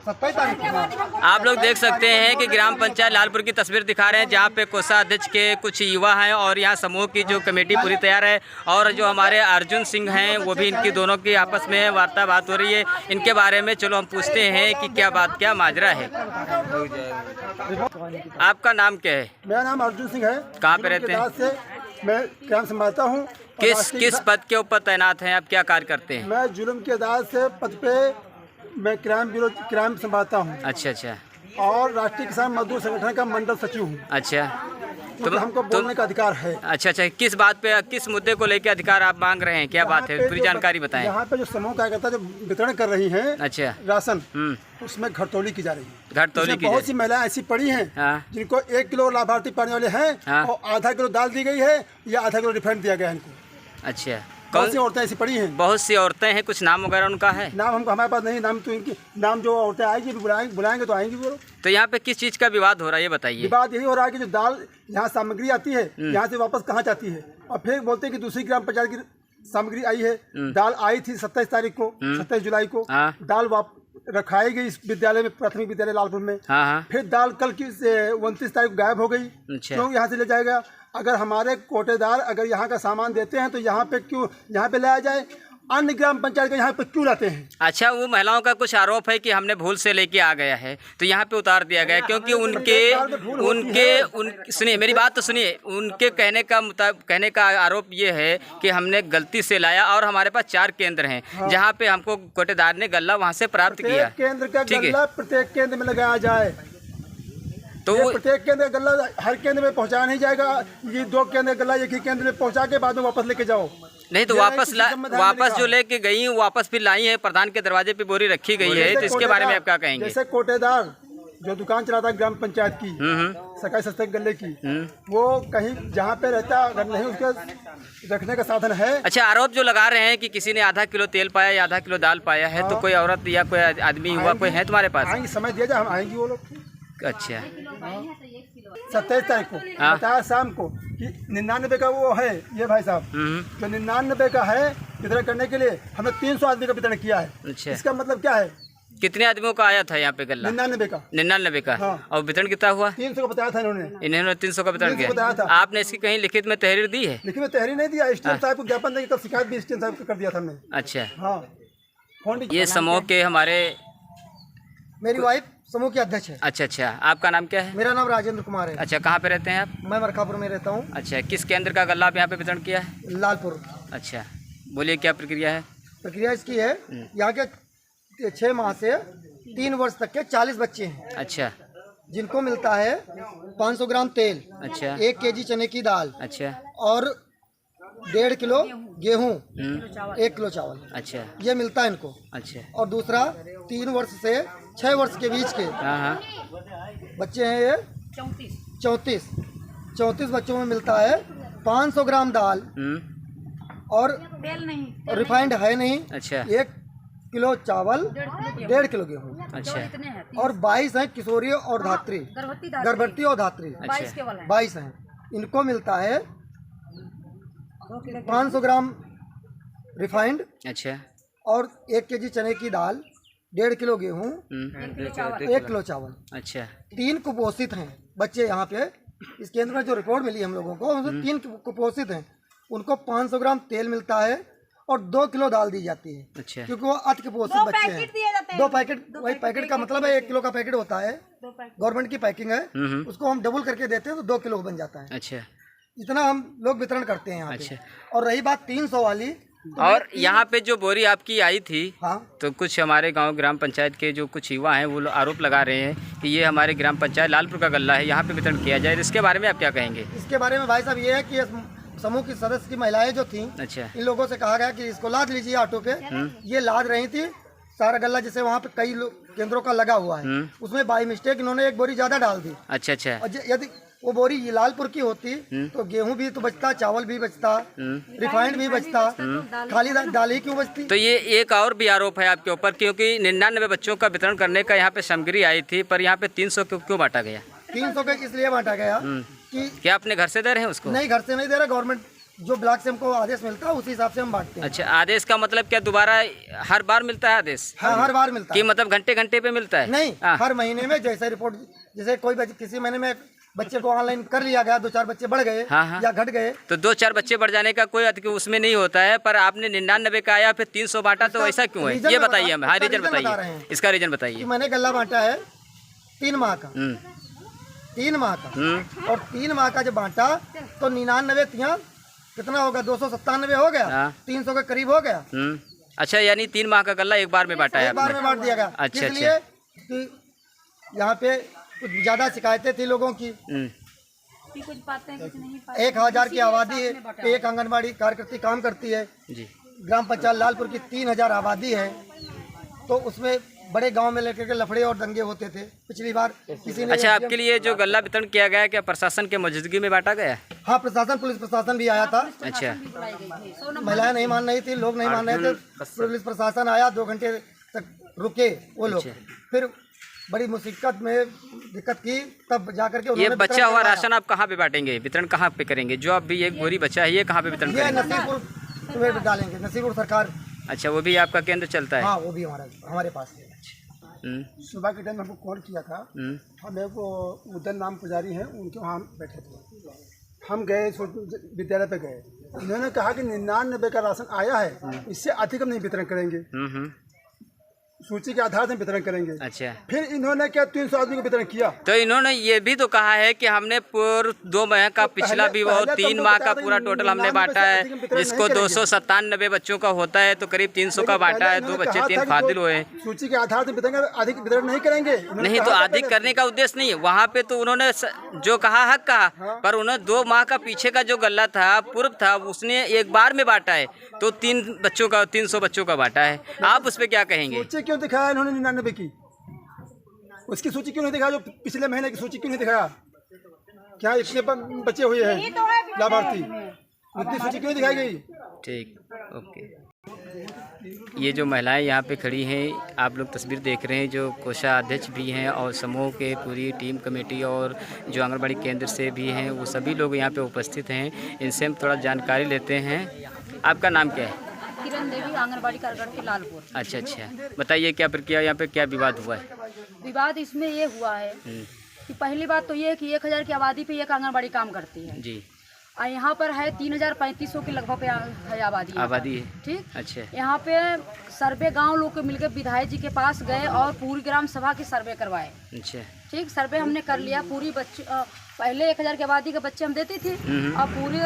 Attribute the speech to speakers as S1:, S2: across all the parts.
S1: 27 तारीख को।
S2: आप लोग देख सकते हैं कि ग्राम पंचायत लालपुर की तस्वीर दिखा रहे हैं, जहां पे कोषाध्यक्ष के कुछ युवा हैं और यहां समूह की जो कमेटी पूरी तैयार है। और जो हमारे अर्जुन सिंह हैं वो भी, इनकी दोनों की आपस में वार्तालाप हो रही है। इनके बारे में चलो हम पूछते हैं कि क्या माजरा है। आपका नाम क्या है?
S1: मेरा नाम अर्जुन सिंह है।
S2: कहाँ पे रहते हैं?
S1: मैं ग्राम संभालता हूँ।
S2: किस पद के ऊपर तैनात हैं आप? क्या कार्य करते हैं?
S1: मैं जुल्म की अदालत से पद पे मैं क्राइम संभालता हूँ।
S2: अच्छा।
S1: और राष्ट्रीय किसान मजदूर संगठन का मंडल सचिव हूँ।
S2: अच्छा,
S1: तो हमको बोलने का अधिकार है।
S2: अच्छा, किस बात पे, किस मुद्दे को लेकर अधिकार आप मांग रहे हैं? क्या बात है, पूरी जानकारी बताएं।
S1: यहाँ पे जो समूह कार्यकर्ता जो वितरण कर रही हैं,
S2: अच्छा,
S1: राशन, उसमें घटतौली की जा रही है।
S2: घटतौली की
S1: बहुत सी महिलाएं ऐसी पड़ी हैं जिनको 1 किलो लाभार्थी पाने वाले हैं और आधा किलो दाल दी गई है या आधा किलो रिफंड दिया गया है इनको।
S2: अच्छा,
S1: कौन सी औरतें ऐसी पड़ी हैं?
S2: बहुत सी औरतें हैं, कुछ नाम वगैरह उनका है?
S1: नाम हमको हमारे पास नहीं, नाम तो इनकी, नाम जो औरतें आएंगी बुलाएंगे तो आएंगी वो।
S2: तो यहाँ पे किस चीज़ का विवाद हो रहा है, ये बताइए।
S1: विवाद यही हो रहा है कि जो दाल यहाँ सामग्री आती है यहाँ से वापस कहाँ जाती है, और फिर बोलते हैं कि दूसरी ग्राम पंचायत की सामग्री आई है। दाल आई थी 27 तारीख को, 27 जुलाई को दाल रखाई गई इस विद्यालय में, प्राथमिक विद्यालय लालपुर में। फिर दाल कल की 29 तारीख को गायब हो गई। क्यों यहाँ से ले जाएगा? अगर हमारे कोटेदार अगर यहाँ का सामान देते हैं तो यहाँ पे क्यों, यहाँ पे लाया जाए? अन्य ग्राम पंचायत का यहाँ पे क्यों लाते हैं?
S2: अच्छा, वो महिलाओं का कुछ आरोप है कि हमने भूल से लेके आ गया है तो यहाँ पे उतार दिया गया, क्योंकि सुनिए मेरी बात तो सुनिए। उनके कहने का आरोप ये है कि हमने गलती से लाया और हमारे पास 4 केंद्र हैं जहाँ पे हमको कोटेदार ने गल्ला वहाँ से प्राप्त किया।
S1: केंद्र का गल्ला प्रत्येक केंद्र में लगाया जाए तो प्रत्येक केंद्र का गल्ला हर केंद्र में पहुँचाया नहीं जाएगा। ये 2 केंद्र गल्ला एक ही केंद्र में पहुँचा के बाद में वापस लेके जाओ।
S2: नहीं तो वापस जो लेके गई वापस फिर लाई है, प्रधान के दरवाजे पे बोरी रखी गई है, तो इसके बारे में आप क्या कहेंगे?
S1: जैसे कोटेदार जो दुकान चलाता है ग्राम पंचायत की, सरकारी सस्ते गल्ले की, वो कहीं जहाँ पे रहता अगर नहीं उसके रखने का साधन है।
S2: अच्छा, आरोप जो लगा रहे हैं कि किसी ने आधा किलो तेल पाया या आधा किलो दाल पाया है, तो कोई औरत या कोई आदमी हुआ कोई है तुम्हारे पास?
S1: आएंगे, समय दिया जाए, हम आएंगे वो लोग।
S2: अच्छा,
S1: 27 तारीख को बताया शाम को कि 99 का वो है ये भाई साहब, जो 99 का है वितरण करने के लिए हमने 300 आदमी का वितरण किया है।
S2: अच्छा,
S1: इसका मतलब क्या है?
S2: कितने आदमियों का आया था यहाँ पे गल्ला? 99 का। और वितरण कितना हुआ?
S1: 300 का बताया था
S2: इन्होंने 300 का वितरण किया। आपने इसकी कहीं लिखित में तहरीर दी है?
S1: लिखित में तहरीर नहीं दिया, एसडीएम साहब को ज्ञापन देंगे, कल शिकायत भी एसडीएम साहब को कर दिया था हमने।
S2: अच्छा,
S1: हाँ।
S2: ये समूह के हमारे,
S1: मेरी वाइफ समूह की अध्यक्ष है।
S2: अच्छा, आपका नाम क्या है?
S1: मेरा नाम राजेंद्र कुमार है।
S2: अच्छा, कहाँ पे रहते हैं आप?
S1: मैं मरकापुर में रहता हूँ।
S2: अच्छा, किस केंद्र का गल्ला आप यहाँ पे वितरण किया है?
S1: लालपुर।
S2: अच्छा, बोलिए क्या प्रक्रिया है?
S1: प्रक्रिया इसकी है, यहाँ के 6 माह से 3 वर्ष तक के 40 बच्चे हैं।
S2: अच्छा,
S1: जिनको मिलता है 500 ग्राम तेल,
S2: अच्छा,
S1: 1 केजी चने की दाल,
S2: अच्छा, और
S1: 1.5 किलो गेहूँ, 1 किलो चावल।
S2: अच्छा,
S1: ये मिलता है इनको।
S2: अच्छा,
S1: और दूसरा 3 वर्ष से 6 वर्ष के बीच के बच्चे हैं ये 34 बच्चों में मिलता है 500 ग्राम दाल और
S3: तेल नहीं,
S1: रिफाइंड है नहीं।
S2: अच्छा,
S1: 1 किलो चावल, 1.5 किलो गेहूँ।
S2: अच्छा,
S1: और 22 हैं किशोरी और धात्री, गर्भवती और धात्री। 22 हैं। इनको मिलता है 500 ग्राम रिफाइंड,
S2: अच्छा,
S1: और 1 केजी चने की दाल, 1.5 किलो गेहूँ, 1 किलो चावल।
S2: अच्छा,
S1: 3 कुपोषित हैं बच्चे यहाँ पे। इस केंद्र में जो रिपोर्ट मिली हम लोगों को, उसमें 3 कुपोषित हैं। उनको 500 ग्राम तेल मिलता है और 2 किलो दाल दी जाती है।
S2: अच्छा,
S1: क्योंकि वो अति कुपोषित बच्चे हैं। 2 पैकेट, वही पैकेट का मतलब है 1 किलो का पैकेट होता है, गवर्नमेंट की पैकिंग है, उसको हम डबल करके देते हैं तो 2 किलो बन जाता है।
S2: अच्छा,
S1: इतना हम लोग वितरण करते हैं यहाँ पे। और रही बात 300 वाली,
S2: और यहाँ पे जो बोरी आपकी आई थी,
S1: हाँ,
S2: तो कुछ हमारे गांव ग्राम पंचायत के जो कुछ युवा हैं वो आरोप लगा रहे हैं कि ये हमारे ग्राम पंचायत लालपुर का गल्ला है, यहाँ पे वितरण किया जाए। इसके बारे में आप क्या कहेंगे?
S1: इसके बारे में भाई साहब ये है कि समूह की सदस्य की महिलाएं जो थी,
S2: अच्छा,
S1: इन लोगों से कहा गया कि इसको लाद लीजिए ऑटो पे। ये लाद रही थी सारा गल्ला, जैसे वहाँ पे कई केंद्रों का लगा हुआ है, उसमें बाई मिस्टेक इन्होंने 1 बोरी ज्यादा डाल दी।
S2: अच्छा, अच्छा,
S1: और यदि वो बोरी लालपुर की होती तो गेहूं भी तो बचता, चावल भी बचता, रिफाइंड भी बचता, खाली दाल ही क्यों बचती?
S2: तो ये एक और भी आरोप है आपके ऊपर, क्योंकि 99 बच्चों का वितरण करने का यहाँ पे सामग्री आई थी, पर यहाँ पे 300 क्यों बांटा गया?
S1: 300 का इसलिए बांटा गया कि
S2: क्या अपने घर से दे रहे हैं उसको?
S1: नहीं, घर से नहीं दे रहा, गवर्नमेंट
S3: जो ब्लॉक से हमको आदेश मिलता है उसी हिसाब से हम बांटते हैं।
S2: अच्छा, आदेश का मतलब क्या दोबारा हर बार मिलता है आदेश?
S3: हाँ, हर बार मिलता
S2: कि
S3: है।
S2: मतलब घंटे घंटे पे मिलता है?
S3: नहीं, हर महीने में जैसे रिपोर्ट, जैसे कोई किसी महीने में बच्चे को ऑनलाइन कर लिया गया, 2-4 बच्चे बढ़ गए या घट गए,
S2: तो 2-4 बच्चे बढ़ जाने का कोई उसमें नहीं होता है, पर आपने 99 का आया फिर 300 बांटा, तो ऐसा क्यों है ये बताइए हमें। हाँ, रीजन बताइए, इसका रीजन बताइए।
S3: मैंने गल्ला बांटा है 3 माह का, 3 माह का, और 3 माह का जब बांटा तो 99 कितना होगा, 297 हो गया, 300 के करीब हो गया।
S2: अच्छा, यानी 3 माह का गल्ला एक बार में बांटा है?
S3: एक बार में बांट दिया गया।
S2: अच्छा,
S3: इसलिए कि यहाँ पे कुछ ज्यादा शिकायतें थी लोगों की।
S4: कुछ पाते हैं, कुछ नहीं पाते।
S3: 1000 की आबादी है, एक आंगनबाड़ी कार्यकर्ती काम करती है
S2: जी।
S3: ग्राम पंचायत लालपुर की 3000 आबादी है, तो उसमें बड़े गांव में लेकर के लफड़े और दंगे होते थे पिछली बार किसी ने।
S2: अच्छा, आपके लिए जो गल्ला वितरण किया गया है क्या प्रशासन के मौजूदगी में बांटा गया?
S3: हाँ, प्रशासन, पुलिस प्रशासन भी आया था।
S2: अच्छा,
S3: महिलाएं नहीं मान रही थी, लोग नहीं मान रहे थे, पुलिस प्रशासन आया, 2 घंटे तक रुके वो लोग, फिर बड़ी मुसीबत में दिक्कत की, तब जाकर के
S2: ये बचा हुआ राशन आप कहाँ पे बांटेंगे, वितरण कहाँ पे करेंगे? जो अब भी एक बोरी बचा है ये कहाँ पे वितरण करेंगे?
S3: नसीबपुर में डालेंगे, नसीबपुर सरकार।
S2: अच्छा, वो भी आपका केंद्र चलता है?
S3: हाँ, वो भी हमारे पास है।
S1: सुबह के टाइम हमको कॉल किया था, हमें वो उदन नाम पुजारी हैं, उनके वहाँ बैठे थे, हम गए विद्यालय पे गए, उन्होंने कहा कि 99 का राशन आया है, इससे अधिक हम नहीं वितरण करेंगे, सूची के आधार से वितरण करेंगे।
S2: अच्छा,
S1: फिर इन्होंने क्या 300 आदमी को वितरण किया?
S2: तो इन्होंने ये भी तो कहा है कि हमने पूर्व 2 माह का पिछला भी और 3 माह का पूरा टोटल हमने बांटा है, जिसको 297 बच्चों का होता है, तो करीब 300 का बांटा है, 2 बच्चे 3 फादिल हुए।
S1: सूची के आधार से वितरण, अधिक वितरण नहीं करेंगे।
S2: नहीं, तो अधिक करने का उद्देश्य नहीं है वहाँ पे, तो उन्होंने जो कहा हक कहा, पर उन्होंने 2 माह का पीछे का जो गल्ला था, पूर्व था, उसने एक बार में बांटा है, तो 300 बच्चों का बांटा है। आप उस पर क्या कहेंगे?
S1: सूची क्यों दिखाया इन्होंने 99 की? उसकी सूची क्यों नहीं दिखाया? जो पिछले महीने की सूची क्यों नहीं दिखाया? क्या इतने बच्चे हुए हैं लाभार्थी, उतनी सूची क्यों नहीं दिखाई गई?
S2: ठीक, ओके। ये जो महिलाएं यहाँ पे खड़ी हैं, आप लोग तस्वीर देख रहे हैं, जो कोषाध्यक्ष भी हैं और समूह के पूरी टीम कमेटी और जो आंगनबाड़ी केंद्र से भी हैं, वो सभी लोग यहाँ पे उपस्थित हैं। इनसे हम थोड़ा जानकारी लेते हैं। आपका नाम क्या है?
S4: किरण देवी, आंगनबाड़ी कार्यकर्ता लालपुर।
S2: अच्छा, बताइए क्या प्रक्रिया, यहाँ पे क्या विवाद हुआ है?
S4: विवाद इसमें ये हुआ है कि पहली बात तो ये है कि 1000 की आबादी पे एक आंगनबाड़ी काम करती है
S2: जी,
S4: और यहाँ पर है 3500 के लगभग आबादी है। ठीक।
S2: अच्छा,
S4: यहाँ पे सर्वे गांव लोग के मिलकर विधायक जी के पास गए और पूरी ग्राम सभा के सर्वे करवाए।
S2: अच्छा,
S4: ठीक, सर्वे हमने कर लिया। पूरी बच्चे पहले 1000 की आबादी के बच्चे हम देते थे, और पूरे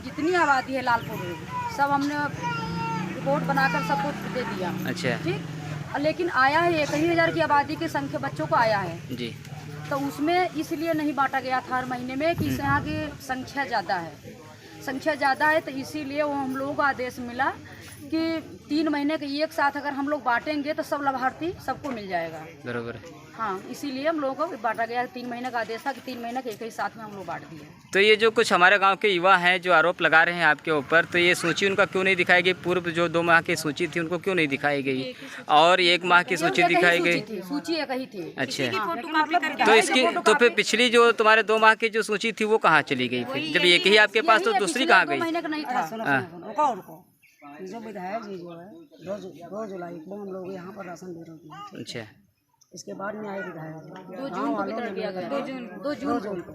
S4: जितनी आबादी है लालपुर में सब हमने रिपोर्ट बनाकर सबको दे दिया।
S2: अच्छा,
S4: ठीक। लेकिन आया है 1000 की आबादी की संख्या बच्चों को आया है
S2: जी,
S4: तो उसमें इसलिए नहीं बांटा गया था हर महीने में कि यहाँ की संख्या ज़्यादा है, तो इसीलिए वो हम लोगों को आदेश मिला कि 3 महीने के एक साथ अगर हम लोग बांटेंगे तो सब लाभार्थी सबको मिल जाएगा।
S2: बरोबर है।
S4: हाँ, इसीलिए हम लोगों को बांटा गया। 3 महीने का आदेश था कि 3 महीने के एक ही साथ में हम लोग बांट दिए।
S2: तो ये जो कुछ हमारे गांव के युवा हैं जो आरोप लगा रहे हैं आपके ऊपर, तो ये सूची उनका क्यों नहीं दिखाई गई? पूर्व जो 2 माह की सूची थी उनको क्यों नहीं दिखाई गई, और 1 माह की सूची दिखाई गई?
S4: सूची एक ही थी।
S2: अच्छा, तो इसकी तो फिर पिछली जो तुम्हारे 2 माह की जो सूची थी वो कहाँ चली गई? फिर जब एक ही आपके पास, तो दूसरी कहाँ गई?
S4: 2 महीने का नहीं था।
S5: जो विधायक जी जो है 2 जुलाई को हम लोग यहाँ पर राशन दे रहे हैं।
S2: अच्छा,
S5: इसके बाद में आए विधायक जी
S4: 2 जून को वितरण किया गया। 2 जून को।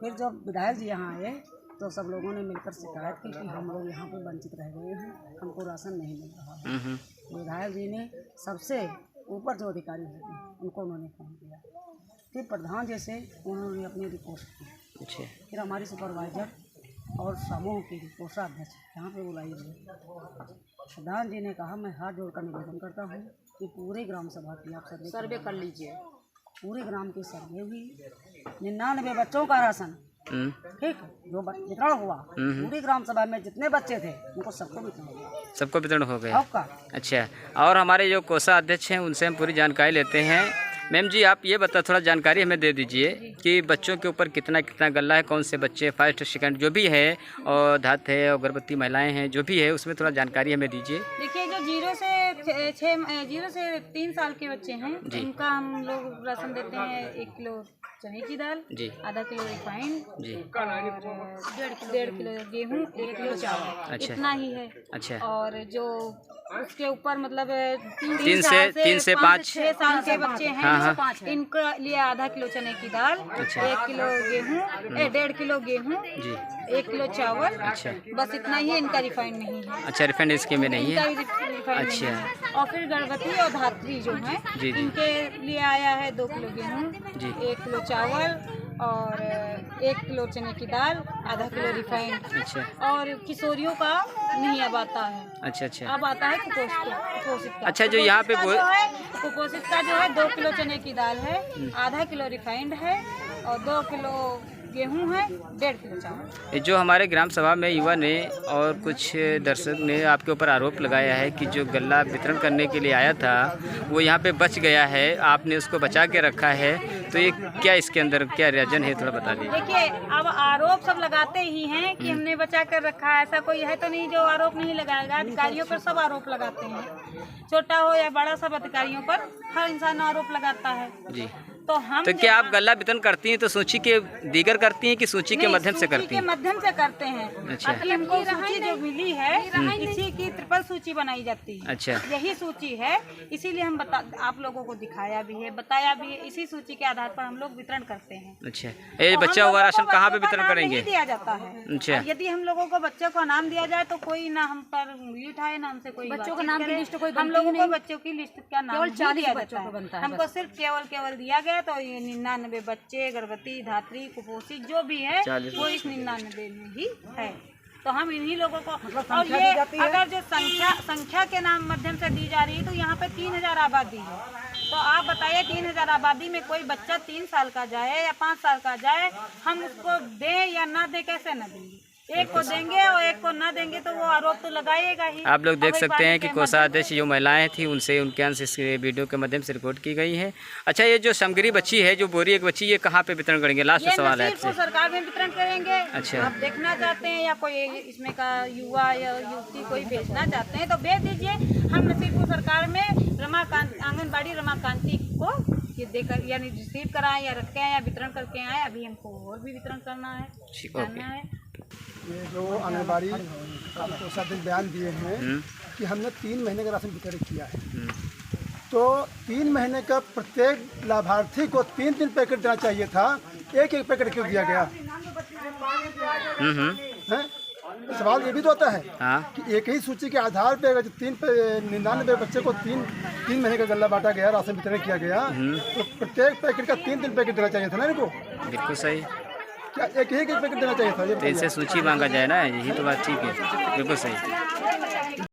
S5: फिर जब विधायक जी यहाँ आए तो सब लोगों ने मिलकर शिकायत की कि हम लोग यहाँ पर वंचित रह गए हैं, हमको राशन नहीं मिल रहा है। विधायक जी ने सबसे ऊपर जो अधिकारी होते हैं उनको उन्होंने फोन किया, फिर प्रधान जी से उन्होंने अपनी रिपोर्ट की।
S2: अच्छा,
S5: फिर हमारी सुपरवाइजर और समूह की कोषाध्यक्ष यहाँ पे बुलाई गई। प्रधान जी ने कहा, मैं हाथ जोड़कर निवेदन करता हूँ कि पूरे ग्राम सभा की आप
S4: सर्वे कर लीजिए।
S5: पूरे ग्राम की सर्वे हुई, 99 बच्चों का राशन ठीक जो वितरण हुआ, पूरी ग्राम सभा में जितने बच्चे थे उनको सबको वितरण हो गया।
S2: अच्छा, और हमारे जो कोषाध्यक्ष हैं उनसे हम पूरी जानकारी लेते हैं। मैम जी, आप ये बता, थोड़ा जानकारी हमें दे दीजिए कि बच्चों के ऊपर कितना गल्ला है, कौन से बच्चे फर्स्ट सेकंड जो भी है, और धत है और गर्भवती महिलाएं हैं, जो भी है उसमें थोड़ा जानकारी हमें दीजिए।
S6: देखिए, जो 0 से 3 साल के बच्चे हैं उनका हम लोग राशन देते हैं 1 किलो
S5: चने की दाल
S2: जी,
S5: आधा किलो रिफाइंड
S2: जी,
S5: और 1.5 किलो गेहूँ 1 किलो चावल,
S2: अच्छा।
S5: इतना ही है।
S2: अच्छा।
S5: और जो उसके ऊपर मतलब
S2: 3 से 5
S5: 6 साल के बच्चे हैं,
S2: हाँ, हाँ।
S5: इनके लिए आधा किलो चने की दाल,
S2: अच्छा।
S5: 1 किलो गेहूँ, 1.5 किलो गेहूँ,
S2: जी,
S5: 1 किलो चावल,
S2: अच्छा।
S5: बस इतना ही है। इनका रिफाइंड नहीं है,
S2: अच्छा, रिफाइंड इसके में नहीं
S5: इनका
S2: है।
S5: रिफाइंड
S2: अच्छा।
S5: नहीं है। और फिर गर्भवती और धात्री जो है,
S2: जी, जी।
S5: इनके लिए आया है 2 किलो गेहूँ,
S2: जी।
S5: 1 किलो चावल और 1 किलो चने की दाल, आधा किलो रिफाइंड।
S2: अच्छा,
S5: और किशोरियों का नहीं अब आता है,
S2: अच्छा, अच्छा,
S5: अब आता है कुपोषित का।
S2: अच्छा, जो यहाँ पे
S5: कुपोषित का जो है 2 किलो चने की दाल है, आधा किलो रिफाइंड है और 2 किलो गेहूं है, 1.5 किलो चावल।
S2: ये जो हमारे ग्राम सभा में युवा ने और कुछ दर्शक ने आपके ऊपर आरोप लगाया है कि जो गल्ला वितरण करने के लिए आया था वो यहाँ पे बच गया है, आपने उसको बचा के रखा है, तो ये क्या इसके अंदर क्या रीजन है, थोड़ा बता दीजिए।
S5: देखिए, अब आरोप सब लगाते ही हैं कि हमने बचा कर रखा है, ऐसा कोई है तो नहीं जो आरोप नहीं लगाएगा। अधिकारियों पर सब आरोप लगाते हैं, छोटा हो या बड़ा, सब अधिकारियों पर हर इंसान आरोप लगाता है।
S2: जी,
S5: तो हम
S2: तो क्या आप गल्ला वितरण करती हैं तो सूची के दीगर करती हैं कि सूची के माध्यम से करती
S5: के
S2: हैं?
S5: माध्यम से करते हैं।
S2: अच्छा।
S5: अभी हमको सूची जो मिली है, इसी की ट्रिपल सूची बनाई जाती है।
S2: अच्छा।
S5: यही सूची है, इसीलिए हम आप लोगों को दिखाया भी है, बताया भी है। इसी सूची के आधार पर हम लोग वितरण करते हैं।
S2: अच्छा, ये
S5: और
S2: बच्चा
S5: हम
S2: हुआ
S5: लोगों
S2: राशन
S5: को
S2: कहाँ पे
S5: बच्चों का
S2: वितरण
S5: नाम
S2: करेंगे?
S5: नहीं दिया जाता है।
S2: अच्छा।
S5: और यदि हम लोगों को बच्चों को नाम दिया जाए तो कोई ना हम पर उंगली उठाए, ना हमसे कोई
S4: बच्चों
S5: बातचीत
S4: का नाम की
S5: करे।
S4: लिस्ट कोई
S5: हम
S4: बनती
S5: लोगों
S4: ही
S5: को
S4: नहीं।
S5: बच्चों की लिस्ट का नाम
S4: केवल
S5: ही
S4: 40
S5: दिया
S4: बच्चों
S5: जाता
S4: को बनता है
S5: हमको सिर्फ केवल दिया गया। तो ये 99 बच्चे, गर्भवती, धात्री, कुपोषित जो भी है
S2: 40
S5: वो इस 99 में ही है। तो हम इन्हीं लोगों को, और ये अगर जो संख्या के नाम माध्यम से दी जा रही है तो यहाँ पे 3000 आबादी है। तो आप बताइए 3000 आबादी में कोई बच्चा 3 साल का जाए या 5 साल का जाए, हम उसको दें या ना दें, कैसे ना देंगे? एक को देंगे और एक को ना देंगे तो वो आरोप तो लगाएगा ही।
S2: आप लोग देख सकते हैं कि कोषाध्यक्ष जो महिलाएं थी उनसे उनके अंश इस वीडियो के माध्यम से रिकॉर्ड की गई है। अच्छा, ये जो सामग्री बच्ची है, जो बोरी एक बच्ची, ये कहाँ पे वितरण करेंगे? लास्ट सवाल है आपसे।
S5: सरकार में वितरण करेंगे।
S2: अच्छा।
S5: आप देखना चाहते हैं या कोई इसमें का युवा या युवती कोई भेजना चाहते हैं तो भेज दीजिए। हम नसीबपुर सरकार में आंगनबाड़ी रमाकांति को ये देकर यानी रिसीव कराएं या रखें या वितरण करके आए। अभी हमको और भी वितरण करना है, करना है।
S1: ये जो आंगनबाड़ी कोषाध्यक्ष बयान दिए हैं कि हमने 3 महीने का राशन वितरण किया है, तो 3 महीने का प्रत्येक लाभार्थी को 3 पैकेट देना चाहिए था, एक पैकेट क्यों दिया गया है? सवाल ये भी तो होता है कि एक ही सूची के आधार पे अगर 99 बच्चे को 3 महीने का गल्ला बांटा गया, राशन वितरण किया गया, तो प्रत्येक पैकेट का 3 पैकेट देना चाहिए था ना इनको।
S2: बिल्कुल सही,
S1: क्या एक ही पैकेट देना चाहिए था?
S2: तो इनसे सूची मांगा जाए ना, यही तो बात ठीक है, बिल्कुल सही।